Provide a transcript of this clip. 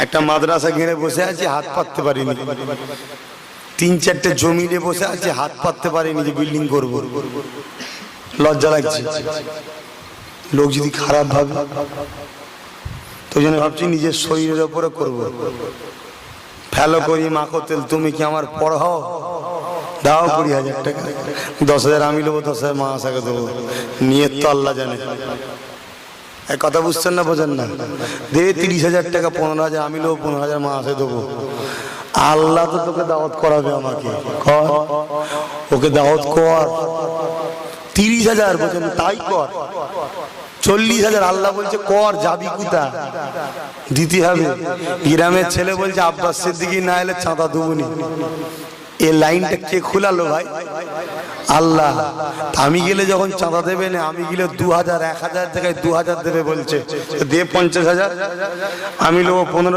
একটা মাদ্রাসা ঘিরে বসে আছি, হাত পাততে পারিনি। 3-4টে জমি নিয়ে বসে আছি, হাত পাততে পারিনি যে বিল্ডিং করবো। লজ্জা লাগছে, লোক যদি খারাপ ভাবে। তো জন্য ভাবছি নিজের শরীরের ওপরে করবো। ফেলো করি মাখো তেল, তুমি কি আমার পড়াও? দাও 20,000 টাকা, 10,000 আমি নেবো, 10,000 মা আশাকে দেবো। নিয়ত তো আল্লাহ জানে। এক কথা বুঝছেন না, বোঝেন না? দে 30,000 টাকা, 15,000 আমি নেবো, 15,000 মা আশায় দেবো। আল্লাহ তো তোকে দাওয়াত করাবে, আমাকে কর, ওকে দাওয়াত কর। 30,000 বোঝেন, তাই কর। 40,000 আল্লাহ বলছে কর, যাবি কোথা? দিতে হবে। গ্রামের ছেলে বলছে আব্বাস সিদ্দিকী না এলে চাঁদা দেবনি। এই লাইনটা কে খুলালো ভাই? আল্লাহ। আমি গেলে যখন চাঁদা দেবে না, আমি গেলে 2,000 1,000 জায়গায় 2,000 দেবে বলছে, দে 50,000, আমি নেবো 15,000।